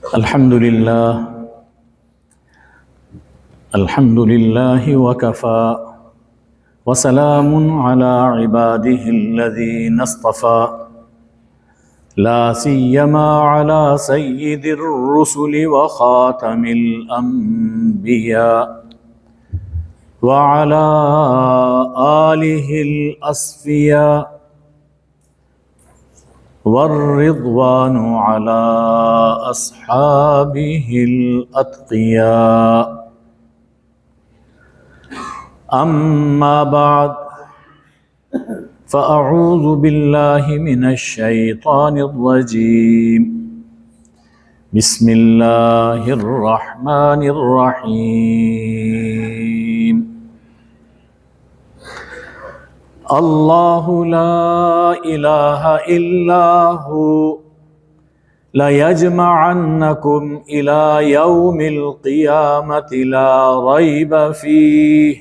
الحمد لله وكفى وسلام على عباده الذين اصطفى لا سيما على سيد الرسل وخاتم الأنبياء وعلى آله الأصفياء والرضوان على أصحابه الأتقياء. أما بعد فأعوذ بالله من الشيطان الرجيم. بسم الله الرحمن الرحيم. الله لا إله إلا هو ليجمعنكم إلى يوم القيامة لا ريب فيه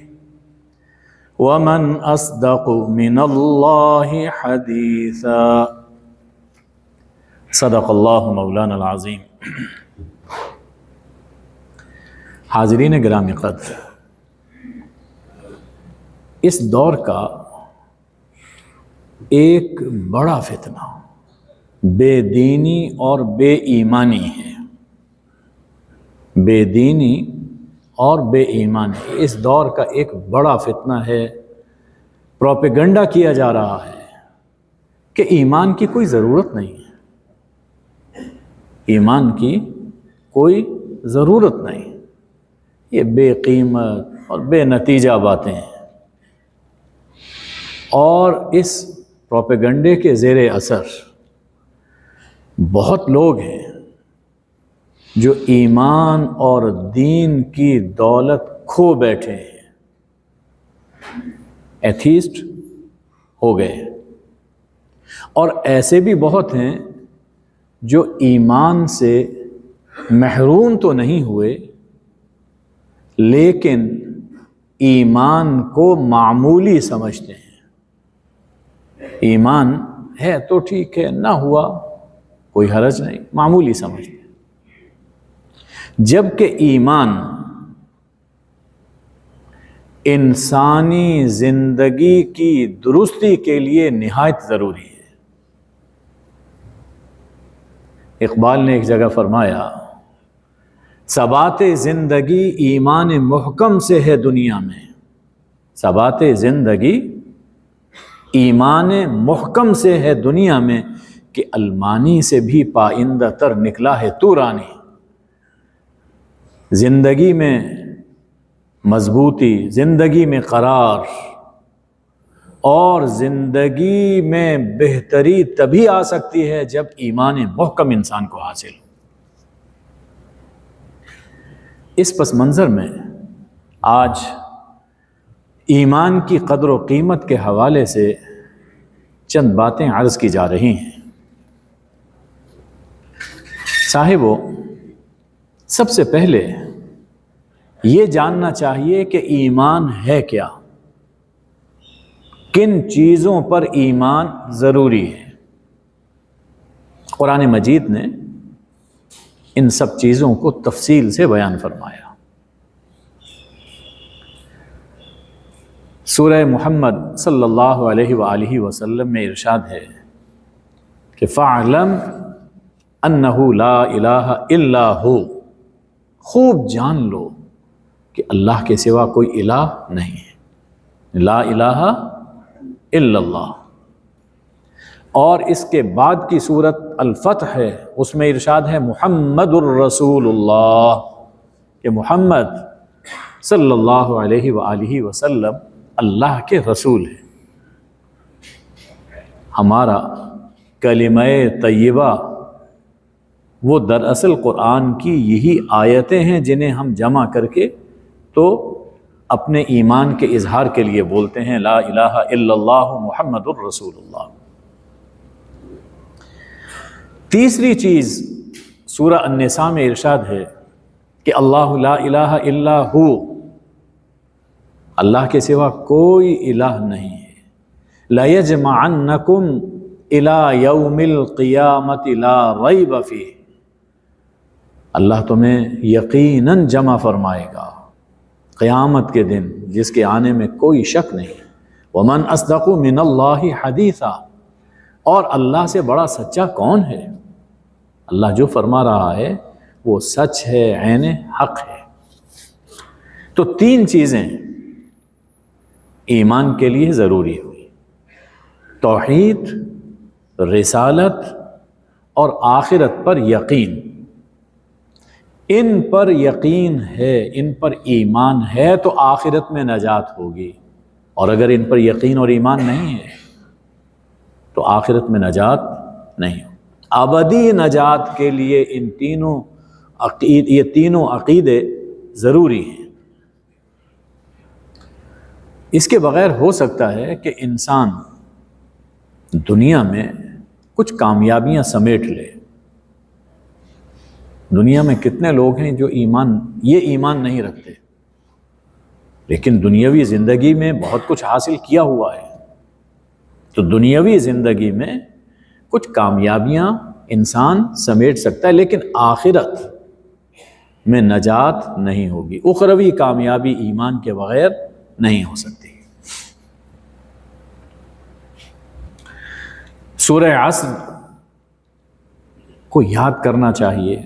ومن أصدق من الله حديثا. صدق اللہ مولانا العظیم. حاضرین گرامی قدر، اس دور کا ایک بڑا فتنہ بے دینی اور بے ایمانی ہے. بے دینی اور بے ایمانی اس دور کا ایک بڑا فتنہ ہے. پروپیگنڈا کیا جا رہا ہے کہ ایمان کی کوئی ضرورت نہیں ہے، ایمان کی کوئی ضرورت نہیں، یہ بے قیمت اور بے نتیجہ باتیں ہیں. اور اس پروپیگنڈے کے زیر اثر بہت لوگ ہیں جو ایمان اور دین کی دولت کھو بیٹھے ہیں، ایتھیسٹ ہو گئے. اور ایسے بھی بہت ہیں جو ایمان سے محروم تو نہیں ہوئے لیکن ایمان کو معمولی سمجھتے ہیں. ایمان ہے تو ٹھیک ہے، نہ ہوا کوئی حرج نہیں، معمولی سمجھتے ہیں. جبکہ ایمان انسانی زندگی کی درستی کے لیے نہایت ضروری ہے. اقبال نے ایک جگہ فرمایا، ثبات زندگی ایمان محکم سے ہے دنیا میں. ثبات زندگی ایمان محکم سے ہے دنیا میں کہ المانی سے بھی پائندہ تر نکلا ہے تو رانی. زندگی میں مضبوطی، زندگی میں قرار اور زندگی میں بہتری تبھی آ سکتی ہے جب ایمان محکم انسان کو حاصل ہو. اس پس منظر میں آج ایمان کی قدر و قیمت کے حوالے سے چند باتیں عرض کی جا رہی ہیں. صاحبو، سب سے پہلے یہ جاننا چاہیے کہ ایمان ہے کیا، کن چیزوں پر ایمان ضروری ہے. قرآن مجید نے ان سب چیزوں کو تفصیل سے بیان فرمایا. سورہ محمد صلی اللہ علیہ وآلہ وسلم میں ارشاد ہے کہ فَاعْلَمْ أَنَّهُ لَا إِلَٰهَ إِلَّا هُوَ. خوب جان لو کہ اللہ کے سوا کوئی الہ نہیں ہے. لا الہ الا اللہ. اور اس کے بعد کی صورت الفتح ہے، اس میں ارشاد ہے محمد الرسول اللہ، کہ محمد صلی اللہ علیہ وآلہ وسلم اللہ کے رسول ہیں. ہمارا کلمہ طیبہ وہ دراصل قرآن کی یہی آیتیں ہیں جنہیں ہم جمع کر کے تو اپنے ایمان کے اظہار کے لیے بولتے ہیں، لا الہ الا اللہ محمد الرسول اللہ. تیسری چیز سورہ النساء میں ارشاد ہے کہ اللہ لا الہ الا ہو، اللہ کے سوا کوئی الہ نہیں ہے. لَيَجْمَعَنَّكُمْ إِلَى يَوْمِ الْقِيَامَةِ لَا رَيْبَ فِيهِ. اللہ تمہیں یقیناً جمع فرمائے گا قیامت کے دن، جس کے آنے میں کوئی شک نہیں۔ وَمَنْ أَصْدَقُ مِنَ اللَّهِ حَدِيثًا، اور اللہ سے بڑا سچا کون ہے؟ اللہ جو فرما رہا ہے وہ سچ ہے، عین حق ہے۔ تو تین چیزیں ایمان کے لیے ضروری ہوئی: توحید، رسالت اور آخرت پر یقین۔ ان پر یقین ہے، ان پر ایمان ہے تو آخرت میں نجات ہوگی، اور اگر ان پر یقین اور ایمان نہیں ہے تو آخرت میں نجات نہیں ہو۔ ابدی نجات کے لیے یہ تینوں عقیدے ضروری ہیں۔ اس کے بغیر ہو سکتا ہے کہ انسان دنیا میں کچھ کامیابیاں سمیٹ لے۔ دنیا میں کتنے لوگ ہیں جو یہ ایمان نہیں رکھتے، لیکن دنیاوی زندگی میں بہت کچھ حاصل کیا ہوا ہے۔ تو دنیاوی زندگی میں کچھ کامیابیاں انسان سمیٹ سکتا ہے، لیکن آخرت میں نجات نہیں ہوگی۔ اخروی کامیابی ایمان کے بغیر نہیں ہو سکتی۔ سورہ عصر کو یاد کرنا چاہیے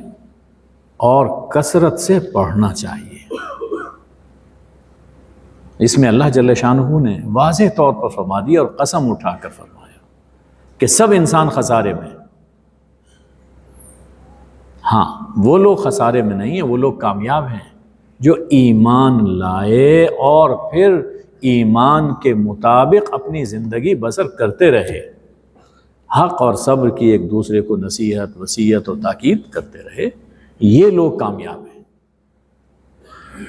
اور کثرت سے پڑھنا چاہیے۔ اس میں اللہ جل شانہ نے واضح طور پر فرما دیا اور قسم اٹھا کر فرمایا کہ سب انسان خسارے میں۔ ہاں، وہ لوگ خسارے میں نہیں ہیں، وہ لوگ کامیاب ہیں جو ایمان لائے اور پھر ایمان کے مطابق اپنی زندگی بسر کرتے رہے، حق اور صبر کی ایک دوسرے کو نصیحت، وصیت اور تاکید کرتے رہے۔ یہ لوگ کامیاب ہیں۔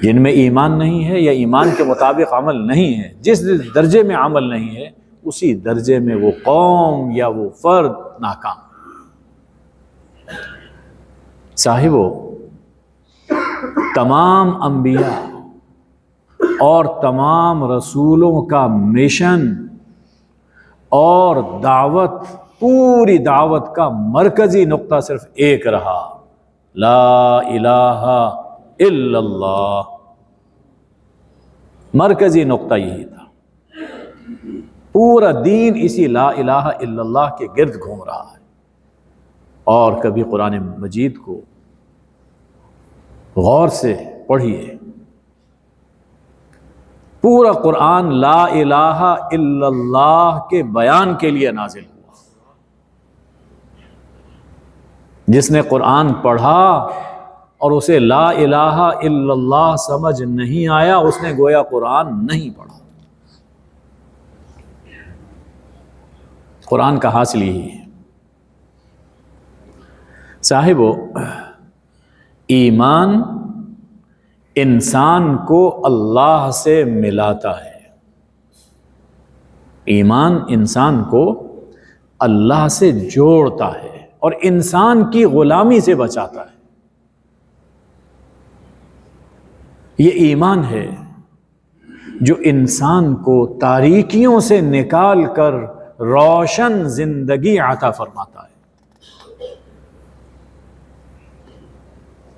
جن میں ایمان نہیں ہے یا ایمان کے مطابق عمل نہیں ہے، جس درجے میں عمل نہیں ہے اسی درجے میں وہ قوم یا وہ فرد ناکام۔ صاحبو، تمام انبیاء اور تمام رسولوں کا مشن اور دعوت، پوری دعوت کا مرکزی نقطہ صرف ایک رہا: لا الہ الا اللہ۔ مرکزی نقطہ یہی تھا۔ پورا دین اسی لا الہ الا اللہ کے گرد گھوم رہا ہے۔ اور کبھی قرآن مجید کو غور سے پڑھیے، پورا قرآن لا الہ الا اللہ کے بیان کے لیے نازل ہوا۔ جس نے قرآن پڑھا اور اسے لا الہ الا اللہ سمجھ نہیں آیا، اس نے گویا قرآن نہیں پڑھا۔ قرآن کا حاصل یہی ہے۔ صاحبو، ایمان انسان کو اللہ سے ملاتا ہے۔ ایمان انسان کو اللہ سے جوڑتا ہے اور انسان کی غلامی سے بچاتا ہے۔ یہ ایمان ہے جو انسان کو تاریکیوں سے نکال کر روشن زندگی عطا فرماتا ہے۔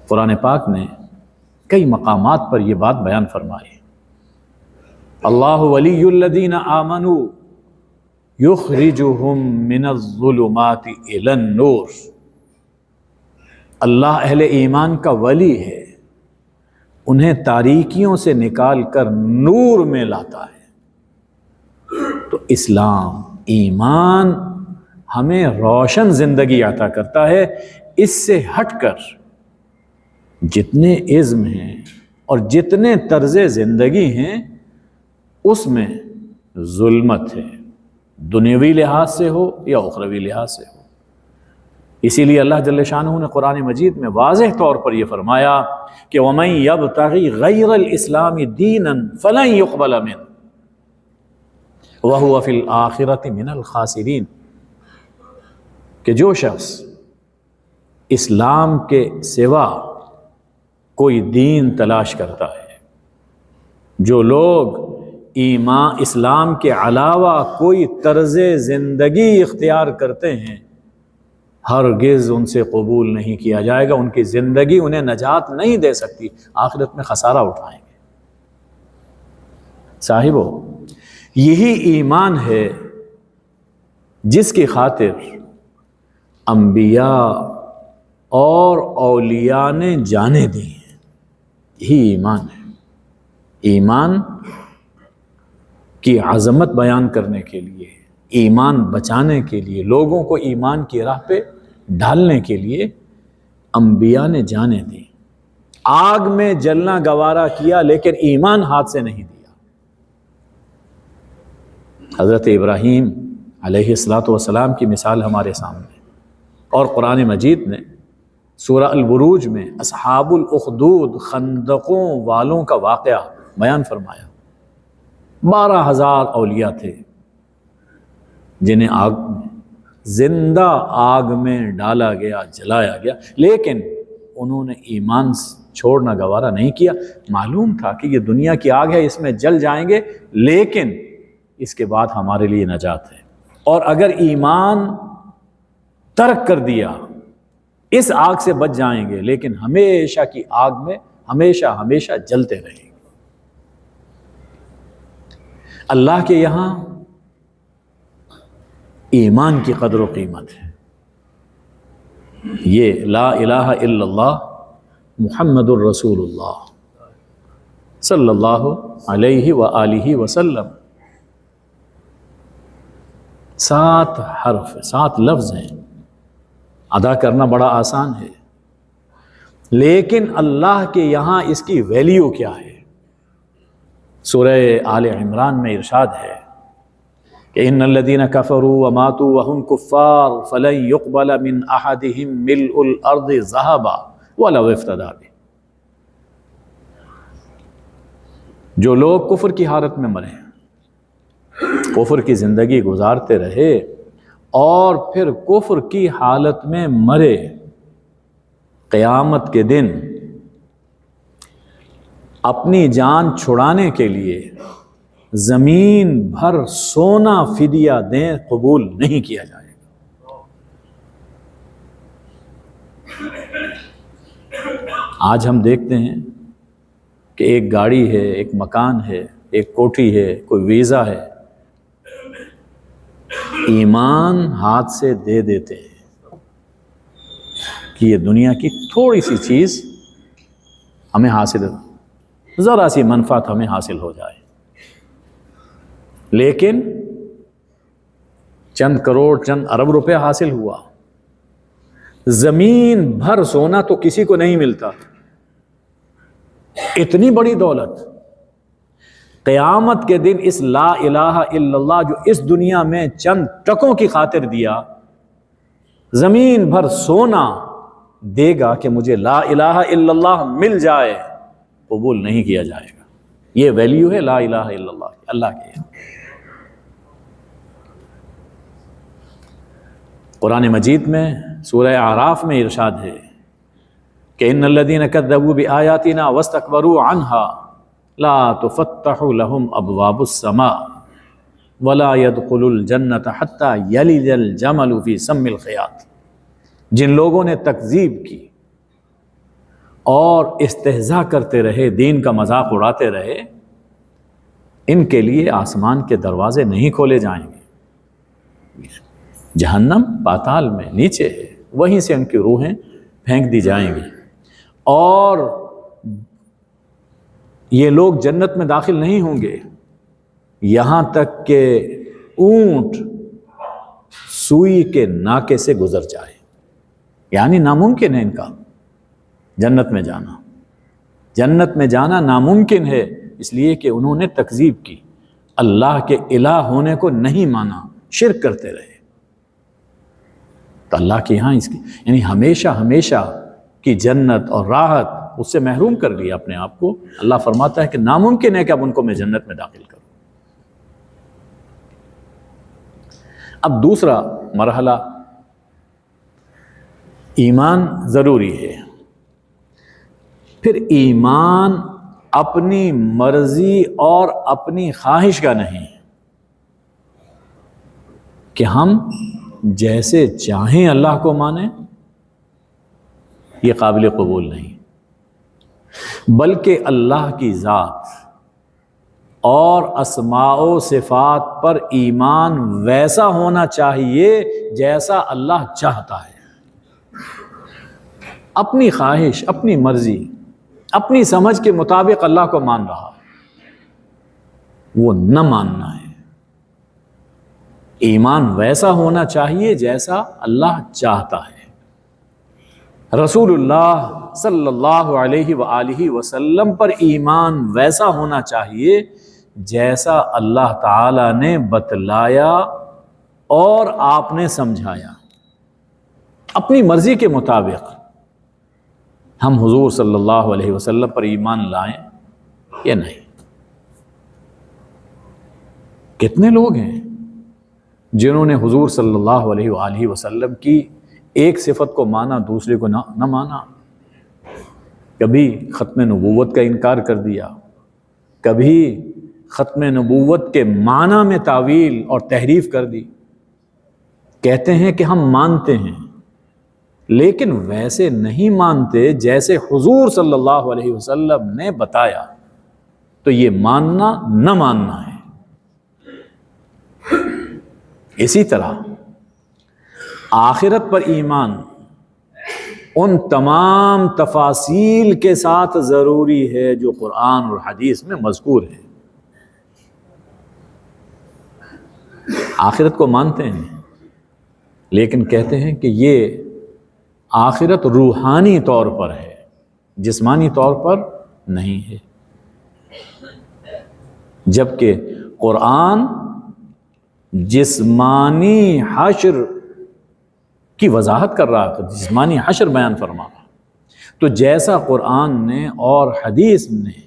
قرآن پاک نے کئی مقامات پر یہ بات بیان فرمائی۔ اللہ ولی الذین آمنوا یخرجہم من الظلمات الی النور۔ اللہ اہل ایمان کا ولی ہے، انہیں تاریکیوں سے نکال کر نور میں لاتا ہے۔ تو اسلام، ایمان ہمیں روشن زندگی عطا کرتا ہے۔ اس سے ہٹ کر جتنے عزم ہیں اور جتنے طرز زندگی ہیں اس میں ظلمت ہے، دنیوی لحاظ سے ہو یا اخروی لحاظ سے ہو۔ اسی لیے اللہ جل شانہ نے قرآن مجید میں واضح طور پر یہ فرمایا کہ وَمَن يَبْتَغِ غَيْرَ الْإِسْلَامِ دِينًا فَلَن يُقْبَلَ مِنْهُ وَهُوَ فِي الْآخِرَةِ مِنَ الْخَاسِرِينَ، کہ جو شخص اسلام کے سوا کوئی دین تلاش کرتا ہے، جو لوگ ایمان اسلام کے علاوہ کوئی طرز زندگی اختیار کرتے ہیں، ہرگز ان سے قبول نہیں کیا جائے گا، ان کی زندگی انہیں نجات نہیں دے سکتی، آخرت میں خسارہ اٹھائیں گے۔ صاحبو، یہی ایمان ہے جس کی خاطر انبیاء اور اولیاء نے جانیں دی ہیں۔ یہی ایمان ہے۔ ایمان کی عظمت بیان کرنے کے لیے، ایمان بچانے کے لیے، لوگوں کو ایمان کی راہ پہ ڈالنے کے لیے انبیاء نے جانیں دی۔ آگ میں جلنا گوارا کیا لیکن ایمان ہاتھ سے نہیں دیا۔ حضرت ابراہیم علیہ السلام کی مثال ہمارے سامنے، اور قرآن مجید نے سورہ البروج میں اصحاب الاخدود خندقوں والوں کا واقعہ بیان فرمایا۔ 12,000 اولیاء تھے جنہیں آگ میں، زندہ آگ میں ڈالا گیا، جلایا گیا، لیکن انہوں نے ایمان چھوڑنا گوارا نہیں کیا۔ معلوم تھا کہ یہ دنیا کی آگ ہے، اس میں جل جائیں گے، لیکن اس کے بعد ہمارے لیے نجات ہے، اور اگر ایمان ترک کر دیا اس آگ سے بچ جائیں گے، لیکن ہمیشہ کی آگ میں ہمیشہ جلتے رہیں گے۔ اللہ کے یہاں ایمان کی قدر و قیمت ہے۔ یہ لا الہ الا اللہ محمد الرسول اللہ صلی اللہ علیہ وآلہ وسلم 7 حرف، 7 لفظ ہیں، ادا کرنا بڑا آسان ہے، لیکن اللہ کے یہاں اس کی ویلیو کیا ہے؟ سورہ آل عمران میں ارشاد ہے کہ ان الذین کفروا وماتوا وهم کفار فلن يقبل من احدهم ملء الارض ذهبا ولو افتدى به۔ جو لوگ کفر کی حالت میں مرے، کفر کی زندگی گزارتے رہے اور پھر کفر کی حالت میں مرے، قیامت کے دن اپنی جان چھڑانے کے لیے زمین بھر سونا فدیہ دیں، قبول نہیں کیا جائے گا۔ آج ہم دیکھتے ہیں کہ ایک گاڑی ہے، ایک مکان ہے، ایک کوٹھی ہے، کوئی ویزا ہے، ایمان ہاتھ سے دے دیتے ہیں کہ یہ دنیا کی تھوڑی سی چیز ہمیں حاصل ہو، ذرا سی منفعت ہمیں حاصل ہو جائے، لیکن چند کروڑ، چند ارب روپے حاصل ہوا، زمین بھر سونا تو کسی کو نہیں ملتا، اتنی بڑی دولت۔ قیامت کے دن اس لا الہ الا اللہ جو اس دنیا میں چند ٹکوں کی خاطر دیا، زمین بھر سونا دے گا کہ مجھے لا الہ الا اللہ مل جائے، قبول نہیں کیا جائے گا۔ یہ ویلیو ہے لا الہ الا اللہ، اللہ کے یہاں۔ قرآن مجید میں سورہ اعراف میں ارشاد ہے کہ ان الذین کذبوا بآیاتنا واستکبروا عنها لا تفتح لهم ابواب السماء ولا يدخلوا الجنة حتى يلج الجمل في سم الخياط۔ جن لوگوں نے تکذیب کی اور استہزاء کرتے رہے، دین کا مذاق اڑاتے رہے، ان کے لیے آسمان کے دروازے نہیں کھولے جائیں گے۔ جہنم پاتال میں نیچے ہے، وہیں سے ان کی روحیں پھینک دی جائیں گی، اور یہ لوگ جنت میں داخل نہیں ہوں گے یہاں تک کہ اونٹ سوئی کے ناکے سے گزر جائے۔ یعنی ناممکن ہے ان کا جنت میں جانا، جنت میں جانا ناممکن ہے، اس لیے کہ انہوں نے تکذیب کی، اللہ کے الہ ہونے کو نہیں مانا، شرک کرتے رہے۔ تو اللہ کے یہاں اس کی یعنی ہمیشہ کی جنت اور راحت اس سے محروم کر لیا اپنے آپ کو۔ اللہ فرماتا ہے کہ ناممکن ہے کہ اب ان کو میں جنت میں داخل کروں۔ اب دوسرا مرحلہ، ایمان ضروری ہے، پھر ایمان اپنی مرضی اور اپنی خواہش کا نہیں کہ ہم جیسے چاہیں اللہ کو مانیں، یہ قابل قبول نہیں، بلکہ اللہ کی ذات اور اسماء و صفات پر ایمان ویسا ہونا چاہیے جیسا اللہ چاہتا ہے۔ اپنی خواہش، اپنی مرضی، اپنی سمجھ کے مطابق اللہ کو مان رہا، وہ نہ ماننا ہے۔ ایمان ویسا ہونا چاہیے جیسا اللہ چاہتا ہے۔ رسول اللہ صلی اللہ علیہ وآلہ وسلم پر ایمان ویسا ہونا چاہیے جیسا اللہ تعالی نے بتلایا اور آپ نے سمجھایا۔ اپنی مرضی کے مطابق ہم حضور صلی اللہ علیہ وسلم پر ایمان لائیں یا نہیں۔ کتنے لوگ ہیں جنہوں نے حضور صلی اللہ علیہ وآلہ وسلم کی ایک صفت کو مانا، دوسرے کو نہ مانا۔ کبھی ختم نبوت کا انکار کر دیا، کبھی ختم نبوت کے معنی میں تعویل اور تحریف کر دی۔ کہتے ہیں کہ ہم مانتے ہیں، لیکن ویسے نہیں مانتے جیسے حضور صلی اللہ علیہ وسلم نے بتایا، تو یہ ماننا نہ ماننا ہے۔ اسی طرح آخرت پر ایمان ان تمام تفاصیل کے ساتھ ضروری ہے جو قرآن اور حدیث میں مذکور ہے۔ آخرت کو مانتے ہیں، لیکن کہتے ہیں کہ یہ آخرت روحانی طور پر ہے، جسمانی طور پر نہیں ہے، جبکہ قرآن جسمانی حشر کی وضاحت کر رہا تھا، جسمانی حشر بیان فرما رہا۔ تو جیسا قرآن نے اور حدیث نے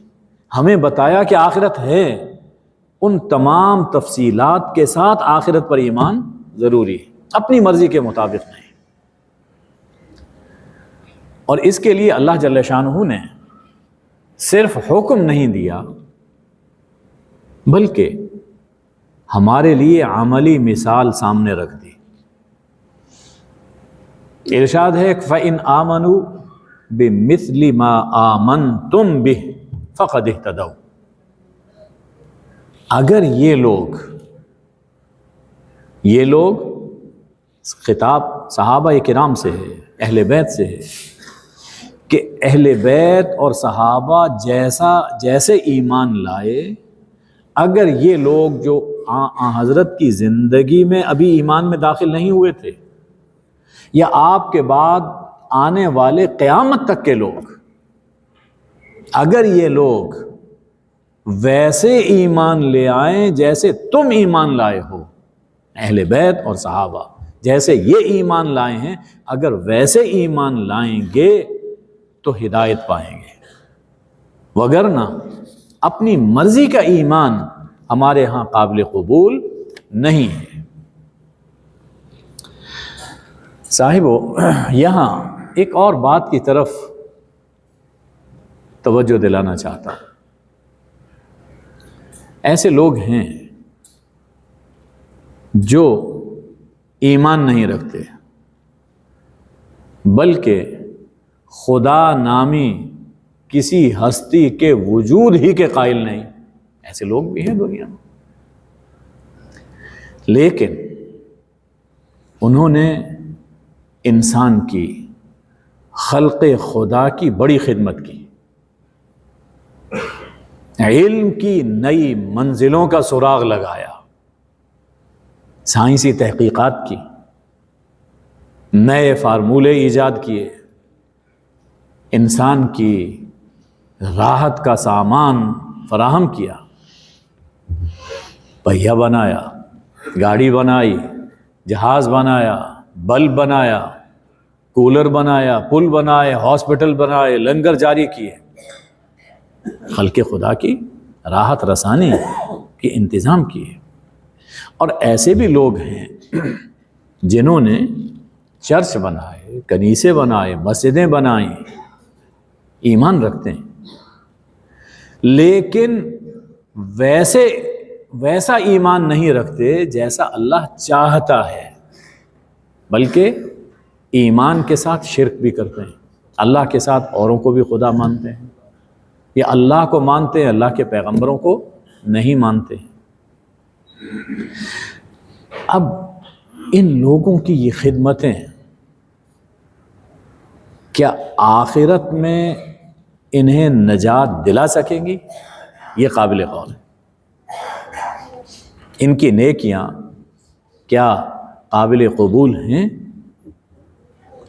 ہمیں بتایا کہ آخرت ہے، ان تمام تفصیلات کے ساتھ آخرت پر ایمان ضروری ہے، اپنی مرضی کے مطابق نہیں۔ اور اس کے لیے اللہ جل شانہ نے صرف حکم نہیں دیا، بلکہ ہمارے لیے عملی مثال سامنے رکھ دی۔ ارشاد ہے فَإِنْ آمَنُوا بِمِثْلِ مَا آمَنْتُمْ بِهِ فَقَدْ اهْتَدَوْا۔ اگر یہ لوگ خطاب صحابہ کرام سے ہے، اہل بیت سے ہے، کہ اہل بیت اور صحابہ جیسے ایمان لائے، اگر یہ لوگ جو حضرت کی زندگی میں ابھی ایمان میں داخل نہیں ہوئے تھے، یا آپ کے بعد آنے والے قیامت تک کے لوگ، اگر یہ لوگ ویسے ایمان لے آئیں جیسے تم ایمان لائے ہو، اہل بیت اور صحابہ جیسے یہ ایمان لائے ہیں، اگر ویسے ایمان لائیں گے تو ہدایت پائیں گے، وگرنہ اپنی مرضی کا ایمان ہمارے ہاں قابل قبول نہیں ہے۔ صاحبو، یہاں ایک اور بات کی طرف توجہ دلانا چاہتا ہوں۔ ایسے لوگ ہیں جو ایمان نہیں رکھتے، بلکہ خدا نامی کسی ہستی کے وجود ہی کے قائل نہیں۔ ایسے لوگ بھی ہیں دنیا میں، لیکن انہوں نے انسان کی، خلق خدا کی بڑی خدمت کی، علم کی نئی منزلوں کا سراغ لگایا، سائنسی تحقیقات کی، نئے فارمولے ایجاد کیے، انسان کی راحت کا سامان فراہم کیا، پہیہ بنایا، گاڑی بنائی، جہاز بنایا، بلب بنایا، کولر بنایا، پل بنائے، ہاسپٹل بنائے، لنگر جاری کیے، خلق خدا کی راحت رسانی کے انتظام کیے۔ اور ایسے بھی لوگ ہیں جنہوں نے چرچ بنائے، کنیسے بنائے، مسجدیں بنائیں، ایمان رکھتے ہیں، لیکن ویسا ایمان نہیں رکھتے جیسا اللہ چاہتا ہے۔ بلکہ ایمان کے ساتھ شرک بھی کرتے ہیں، اللہ کے ساتھ اوروں کو بھی خدا مانتے ہیں، یا اللہ کو مانتے ہیں، اللہ کے پیغمبروں کو نہیں مانتے ہیں۔ اب ان لوگوں کی یہ خدمتیں کیا آخرت میں انہیں نجات دلا سکیں گی؟ یہ قابل غور ہے۔ ان کی نیکیاں کیا قابل قبول ہیں؟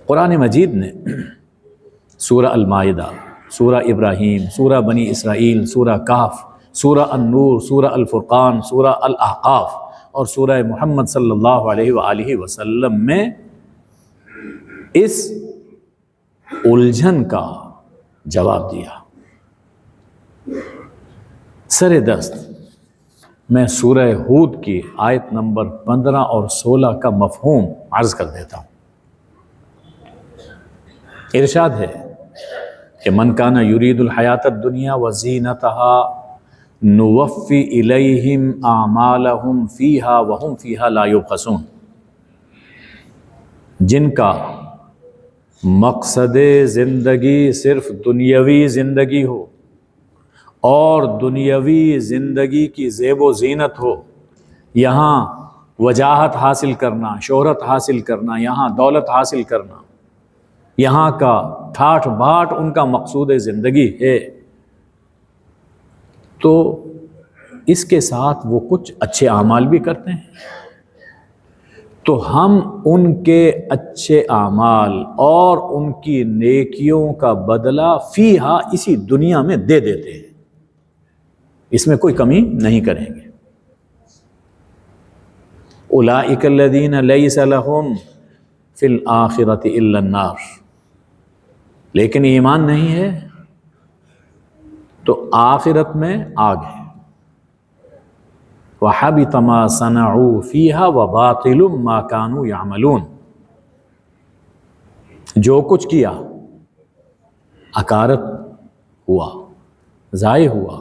قرآن مجید نے سورہ المائدہ، سورہ ابراہیم، سورہ بنی اسرائیل، سورہ کہف، سورہ النور، سورہ الفرقان، سورہ الاحقاف اور سورہ محمد صلی اللہ علیہ وآلہ وسلم میں اس الجھن کا جواب دیا۔ سر دست میں سورہ ہود کی آیت نمبر 15 اور 16 کا مفہوم عرض کر دیتا ہوں۔ ارشاد ہے کہ من کان یرید الحیات الدنیا وزینتها نوفی الیہم اعمالہم فیہا وہم فیہا لا یبخسون، جن کا مقصد زندگی صرف دنیاوی زندگی ہو اور دنیاوی زندگی کی زیب و زینت ہو، یہاں وجاہت حاصل کرنا، شہرت حاصل کرنا، یہاں دولت حاصل کرنا، یہاں کا ٹھاٹھ باٹ ان کا مقصود زندگی ہے، تو اس کے ساتھ وہ کچھ اچھے اعمال بھی کرتے ہیں، تو ہم ان کے اچھے اعمال اور ان کی نیکیوں کا بدلہ فیہا اسی دنیا میں دے دیتے ہیں، اس میں کوئی کمی نہیں کریں گے۔ اولئک الذین لیس لہم فی الآخرۃ الا النار، لیکن ایمان نہیں ہے تو آخرت میں آگ ہے۔ وَحَبِطَ مَا صَنَعُوا فِيهَا وَبَاطِلٌ مَا كَانُوا يَعْمَلُونَ، جو کچھ کیا اکارت ہوا، ضائع ہوا۔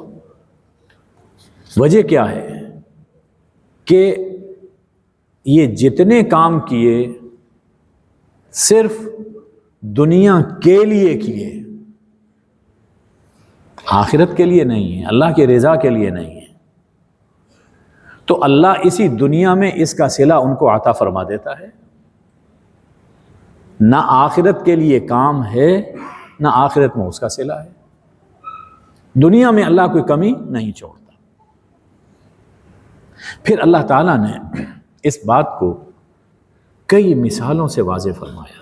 وجہ کیا ہے کہ یہ جتنے کام کیے صرف دنیا کے لیے کیے، آخرت کے لیے نہیں ہے، اللہ کی رضا کے لیے نہیں ہے، تو اللہ اسی دنیا میں اس کا صلہ ان کو عطا فرما دیتا ہے۔ نہ آخرت کے لیے کام ہے، نہ آخرت میں اس کا صلہ ہے، دنیا میں اللہ کوئی کمی نہیں چھوڑتا۔ پھر اللہ تعالیٰ نے اس بات کو کئی مثالوں سے واضح فرمایا۔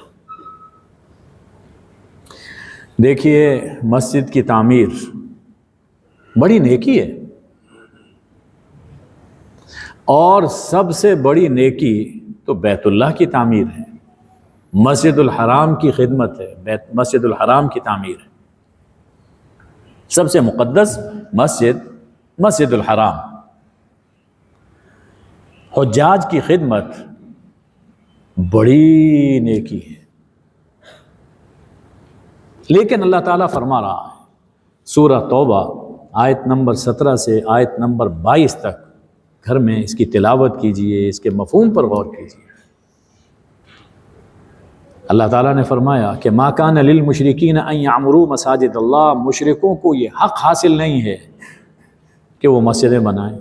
دیکھیے، مسجد کی تعمیر بڑی نیکی ہے، اور سب سے بڑی نیکی تو بیت اللہ کی تعمیر ہے، مسجد الحرام کی خدمت ہے، مسجد الحرام کی تعمیر ہے۔ سب سے مقدس مسجد الحرام، حجاج کی خدمت بڑی نیکی ہے۔ لیکن اللہ تعالیٰ فرما رہا ہے، سورہ توبہ آیت نمبر 17 سے آیت نمبر 22 تک گھر میں اس کی تلاوت کیجئے، اس کے مفہوم پر غور کیجئے۔ اللہ تعالیٰ نے فرمایا کہ ما کان للمشرکین ان یعمروا مساجد اللہ، مشرکوں کو یہ حق حاصل نہیں ہے کہ وہ مسجدیں بنائیں۔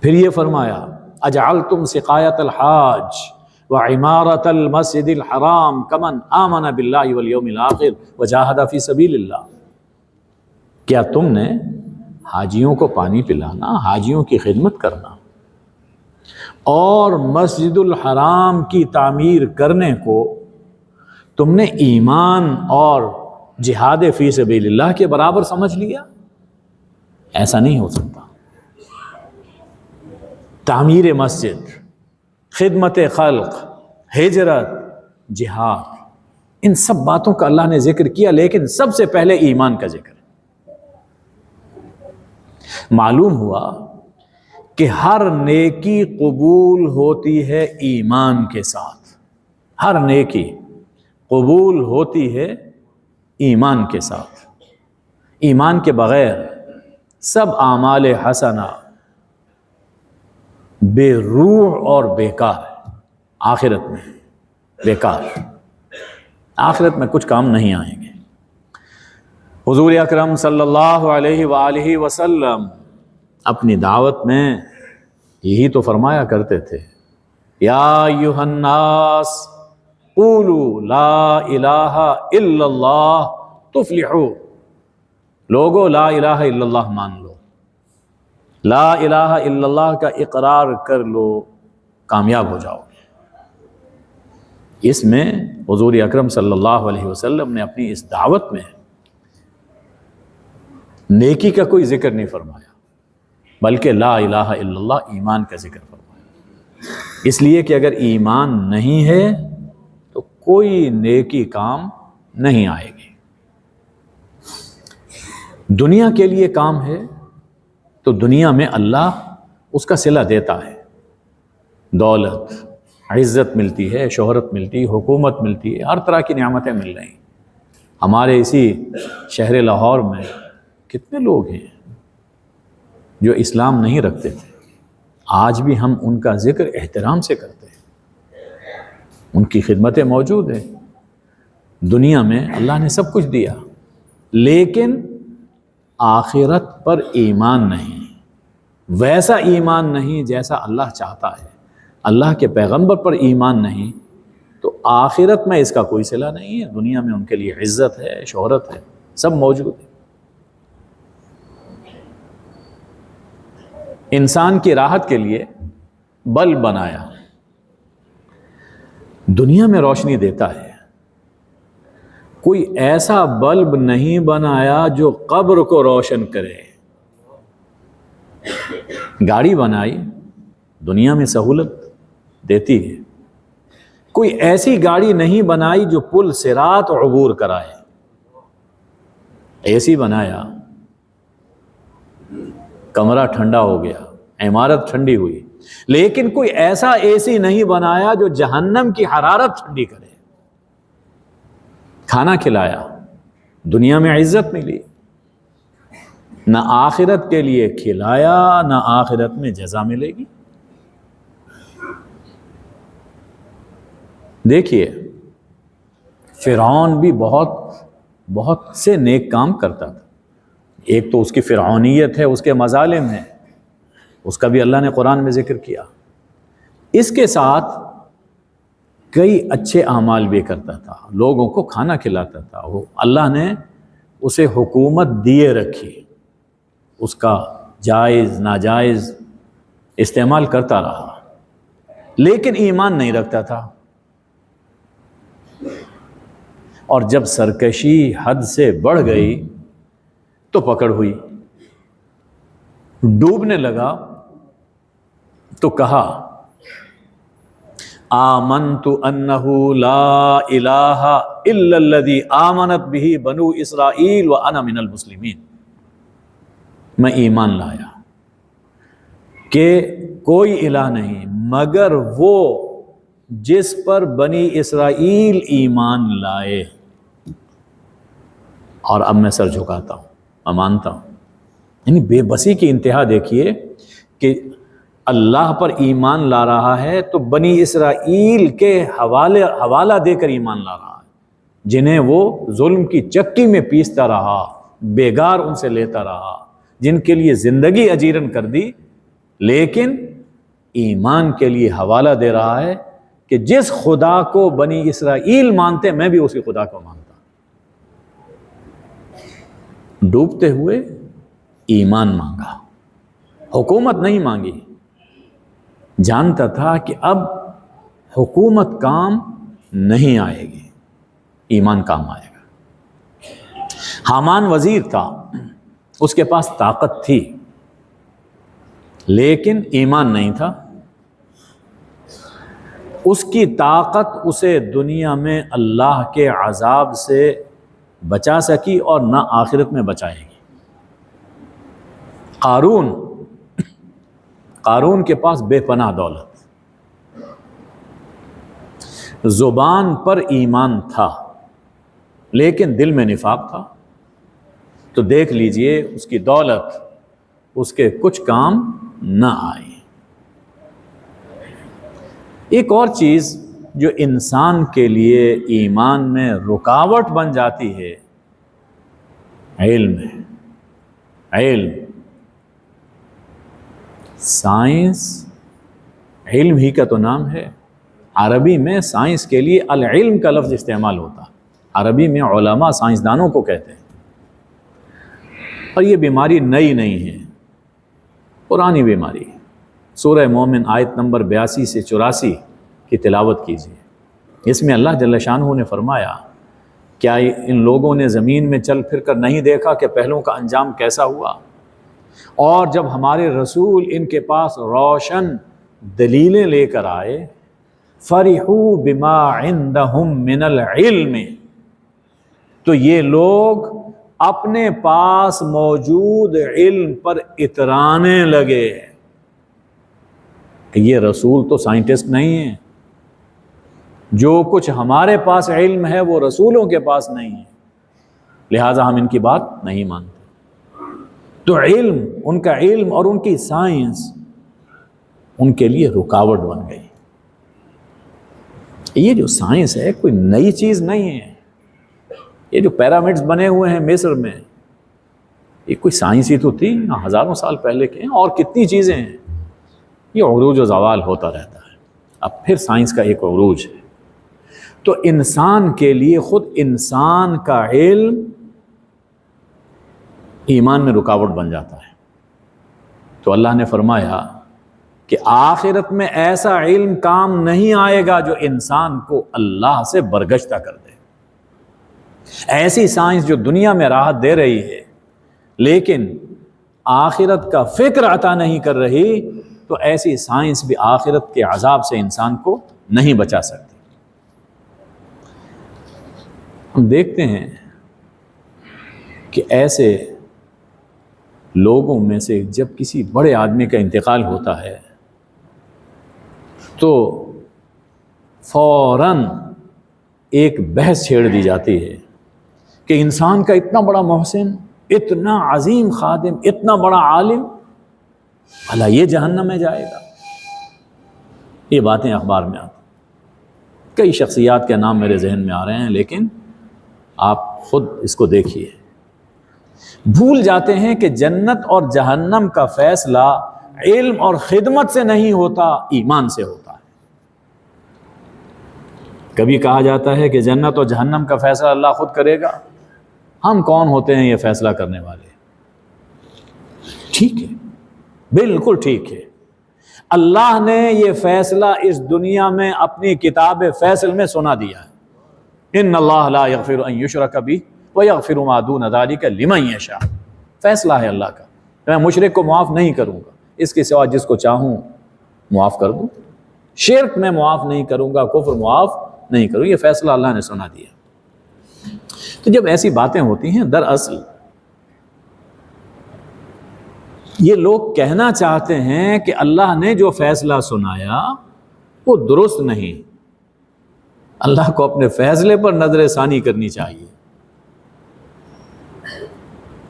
پھر یہ فرمایا اجعلتم سقایۃ الحاج وعمارۃ المسجد الحرام کمن آمن باللہ والیوم الآخر وجاہد فی سبیل اللہ، کیا تم نے حاجیوں کو پانی پلانا، حاجیوں کی خدمت کرنا اور مسجد الحرام کی تعمیر کرنے کو تم نے ایمان اور جہاد فی سبیل اللہ کے برابر سمجھ لیا؟ ایسا نہیں ہو سکتا۔ تعمیر مسجد، خدمت خلق، ہجرت، جہاد، ان سب باتوں کا اللہ نے ذکر کیا، لیکن سب سے پہلے ایمان کا ذکر ہے۔ معلوم ہوا کہ ہر نیکی قبول ہوتی ہے ایمان کے ساتھ، ہر نیکی قبول ہوتی ہے ایمان کے ساتھ۔ ایمان کے بغیر سب اعمال حسنہ بے روح اور بیکار ہے۔ آخرت میں بیکار، آخرت میں کچھ کام نہیں آئیں گے۔ حضور اکرم صلی اللہ علیہ وآلہ وسلم اپنی دعوت میں یہی تو فرمایا کرتے تھے، یا ایھا الناس قولوا لا الہ الا اللہ تفلحوا، لوگو لا الہ الا اللہ مان لو، لا الہ الا اللہ کا اقرار کر لو، کامیاب ہو جاؤ۔ اس میں حضور اکرم صلی اللہ علیہ وسلم نے اپنی اس دعوت میں نیکی کا کوئی ذکر نہیں فرمایا، بلکہ لا الہ الا اللہ ایمان کا ذکر فرمایا، اس لیے کہ اگر ایمان نہیں ہے تو کوئی نیکی کام نہیں آئے گی۔ دنیا کے لیے کام ہے تو دنیا میں اللہ اس کا صلہ دیتا ہے، دولت، عزت ملتی ہے، شہرت ملتی ہے، حکومت ملتی ہے، ہر طرح کی نعمتیں مل رہی ہیں۔ ہمارے اسی شہر لاہور میں کتنے لوگ ہیں جو اسلام نہیں رکھتے تھے، آج بھی ہم ان کا ذکر احترام سے کرتے ہیں، ان کی خدمتیں موجود ہیں۔ دنیا میں اللہ نے سب کچھ دیا، لیکن آخرت پر ایمان نہیں، ویسا ایمان نہیں جیسا اللہ چاہتا ہے، اللہ کے پیغمبر پر ایمان نہیں، تو آخرت میں اس کا کوئی صلہ نہیں ہے۔ دنیا میں ان کے لیے عزت ہے، شہرت ہے، سب موجود ہے۔ انسان کی راحت کے لیے بلب بنایا، دنیا میں روشنی دیتا ہے، کوئی ایسا بلب نہیں بنایا جو قبر کو روشن کرے۔ گاڑی بنائی، دنیا میں سہولت دیتی ہے، کوئی ایسی گاڑی نہیں بنائی جو پل صراط عبور کرائے۔ اے سی بنایا، کمرہ ٹھنڈا ہو گیا، عمارت ٹھنڈی ہوئی، لیکن کوئی ایسا اے سی نہیں بنایا جو جہنم کی حرارت ٹھنڈی کرے۔ کھانا کھلایا، دنیا میں عزت ملی، نہ آخرت کے لیے کھلایا، نہ آخرت میں جزا ملے گی۔ دیکھیے فرعون بھی بہت سے نیک کام کرتا تھا، ایک تو اس کی فرعونیت ہے، اس کے مظالم ہیں، اس کا بھی اللہ نے قرآن میں ذکر کیا، اس کے ساتھ کئی اچھے اعمال بھی کرتا تھا، لوگوں کو کھانا کھلاتا تھا، وہ اللہ نے اسے حکومت دیے رکھی، اس کا جائز ناجائز استعمال کرتا رہا، لیکن ایمان نہیں رکھتا تھا، اور جب سرکشی حد سے بڑھ گئی تو پکڑ ہوئی، ڈوبنے لگا تو کہا آمنت انہ لا الہ الا الذی آمنت بہ بنو اسرائیل وانا من المسلمین، میں ایمان لایا کہ کوئی الہ نہیں مگر وہ جس پر بنی اسرائیل ایمان لائے، اور اب میں سر جھکاتا ہوں، میں مانتا ہوں۔ یعنی بے بسی کی انتہا دیکھیے کہ اللہ پر ایمان لا رہا ہے تو بنی اسرائیل کے حوالہ دے کر ایمان لا رہا ہے، جنہیں وہ ظلم کی چکی میں پیستا رہا، بیگار ان سے لیتا رہا، جن کے لیے زندگی اجیرن کر دی، لیکن ایمان کے لیے حوالہ دے رہا ہے کہ جس خدا کو بنی اسرائیل مانتے میں بھی اسی خدا کو مانتا۔ ڈوبتے ہوئے ایمان مانگا، حکومت نہیں مانگی، جانتا تھا کہ اب حکومت کام نہیں آئے گی، ایمان کام آئے گا۔ حامان وزیر تھا، اس کے پاس طاقت تھی لیکن ایمان نہیں تھا، اس کی طاقت اسے دنیا میں اللہ کے عذاب سے بچا سکی اور نہ آخرت میں بچائے گی۔ قارون کے پاس بے پناہ دولت، زبان پر ایمان تھا لیکن دل میں نفاق تھا، تو دیکھ لیجئے اس کی دولت اس کے کچھ کام نہ آئی۔ ایک اور چیز جو انسان کے لیے ایمان میں رکاوٹ بن جاتی ہے، علم ہے۔ علم، سائنس علم ہی کا تو نام ہے۔ عربی میں سائنس کے لیے العلم کا لفظ استعمال ہوتا ہے، عربی میں علماء سائنسدانوں کو کہتے ہیں۔ اور یہ بیماری نئی نہیں ہے، پرانی بیماری ہے۔ سورہ مومن آیت نمبر 82 سے 84 کی تلاوت کیجیے۔ اس میں اللہ جل شانہ نے فرمایا، کیا ان لوگوں نے زمین میں چل پھر کر نہیں دیکھا کہ پہلوں کا انجام کیسا ہوا؟ اور جب ہمارے رسول ان کے پاس روشن دلیلیں لے کر آئے، فرحوا بما عندهم من العلم، تو یہ لوگ اپنے پاس موجود علم پر اترانے لگے کہ یہ رسول تو سائنٹسٹ نہیں ہے، جو کچھ ہمارے پاس علم ہے وہ رسولوں کے پاس نہیں ہے، لہٰذا ہم ان کی بات نہیں مانتے۔ تو علم، ان کا علم اور ان کی سائنس ان کے لیے رکاوٹ بن گئی۔ یہ جو سائنس ہے کوئی نئی چیز نہیں ہے۔ یہ جو پیرامڈز بنے ہوئے ہیں مصر میں، یہ کوئی سائنس ہی تو تھی، ہزاروں سال پہلے کے ہیں، اور کتنی چیزیں ہیں۔ یہ عروج و زوال ہوتا رہتا ہے، اب پھر سائنس کا ایک عروج ہے۔ تو انسان کے لیے خود انسان کا علم ایمان میں رکاوٹ بن جاتا ہے۔ تو اللہ نے فرمایا کہ آخرت میں ایسا علم کام نہیں آئے گا جو انسان کو اللہ سے برگشتہ کر دے۔ ایسی سائنس جو دنیا میں راحت دے رہی ہے لیکن آخرت کا فکر عطا نہیں کر رہی، تو ایسی سائنس بھی آخرت کے عذاب سے انسان کو نہیں بچا سکتی۔ ہم دیکھتے ہیں کہ ایسے لوگوں میں سے جب کسی بڑے آدمی کا انتقال ہوتا ہے تو فوراً ایک بحث چھیڑ دی جاتی ہے کہ انسان کا اتنا بڑا محسن، اتنا عظیم خادم، اتنا بڑا عالم، بھلا یہ جہنم میں جائے گا۔ یہ باتیں اخبار میں آتی، کئی شخصیات کے نام میرے ذہن میں آ رہے ہیں، لیکن آپ خود اس کو دیکھیے۔ بھول جاتے ہیں کہ جنت اور جہنم کا فیصلہ علم اور خدمت سے نہیں ہوتا، ایمان سے ہوتا ہے۔ کبھی کہا جاتا ہے کہ جنت اور جہنم کا فیصلہ اللہ خود کرے گا، ہم کون ہوتے ہیں یہ فیصلہ کرنے والے؟ ٹھیک ہے، بالکل ٹھیک ہے، اللہ نے یہ فیصلہ اس دنیا میں اپنی کتاب فیصل میں سنا دیا ہے۔ ان اللہ لا یغفر ان یشرک بہ ویغفر ما دون ذلک لمن یشاء، فیصلہ ہے اللہ کا، میں مشرک کو معاف نہیں کروں گا، اس کے سوا جس کو چاہوں معاف کر دوں، شرک میں معاف نہیں کروں گا، کفر معاف نہیں کروں، یہ فیصلہ اللہ نے سنا دیا۔ تو جب ایسی باتیں ہوتی ہیں، دراصل یہ لوگ کہنا چاہتے ہیں کہ اللہ نے جو فیصلہ سنایا وہ درست نہیں، اللہ کو اپنے فیصلے پر نظر ثانی کرنی چاہیے۔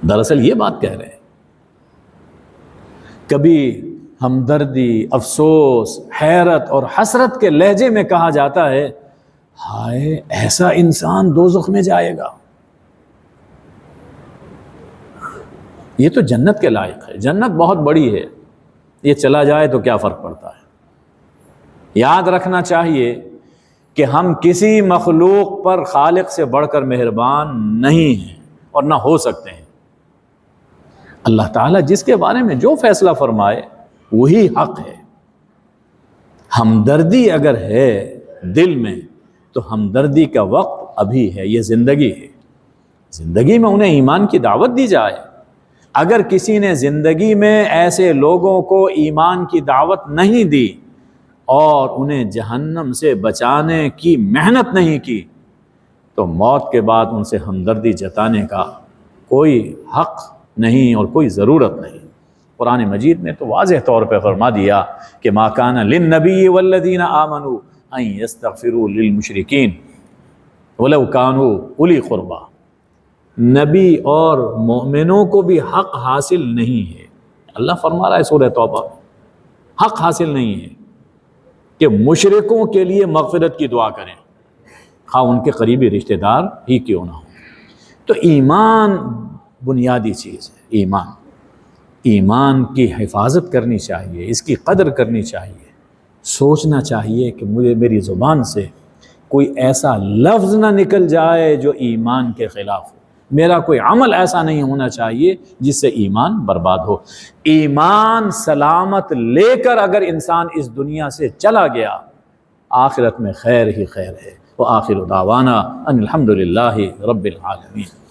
دراصل یہ بات کہہ رہے ہیں۔ کبھی ہمدردی، افسوس، حیرت اور حسرت کے لہجے میں کہا جاتا ہے، ہائے ایسا انسان دوزخ میں جائے گا، یہ تو جنت کے لائق ہے، جنت بہت بڑی ہے، یہ چلا جائے تو کیا فرق پڑتا ہے۔ یاد رکھنا چاہیے کہ ہم کسی مخلوق پر خالق سے بڑھ کر مہربان نہیں ہیں اور نہ ہو سکتے ہیں۔ اللہ تعالیٰ جس کے بارے میں جو فیصلہ فرمائے وہی حق ہے۔ ہمدردی اگر ہے دل میں تو ہمدردی کا وقت ابھی ہے، یہ زندگی ہے، زندگی میں انہیں ایمان کی دعوت دی جائے۔ اگر کسی نے زندگی میں ایسے لوگوں کو ایمان کی دعوت نہیں دی اور انہیں جہنم سے بچانے کی محنت نہیں کی تو موت کے بعد ان سے ہمدردی جتانے کا کوئی حق نہیں اور کوئی ضرورت نہیں۔ قرآن مجید نے تو واضح طور پہ فرما دیا کہ ما کان للنبی والذین آمنوا ان یستغفروا للمشرکین ولو کانوا اولی قربی، نبی اور مومنوں کو بھی حق حاصل نہیں ہے، اللہ فرما رہا ہے سورہ توبہ میں، حق حاصل نہیں ہے کہ مشرکوں کے لیے مغفرت کی دعا کریں، خواہ ان کے قریبی رشتہ دار ہی کیوں نہ ہو۔ تو ایمان بنیادی چیز ہے، ایمان کی حفاظت کرنی چاہیے، اس کی قدر کرنی چاہیے، سوچنا چاہیے کہ مجھے میری زبان سے کوئی ایسا لفظ نہ نکل جائے جو ایمان کے خلاف ہو، میرا کوئی عمل ایسا نہیں ہونا چاہیے جس سے ایمان برباد ہو۔ ایمان سلامت لے کر اگر انسان اس دنیا سے چلا گیا، آخرت میں خیر ہی خیر ہے۔ وآخر دعوانا ان الحمد للہ رب العالمین۔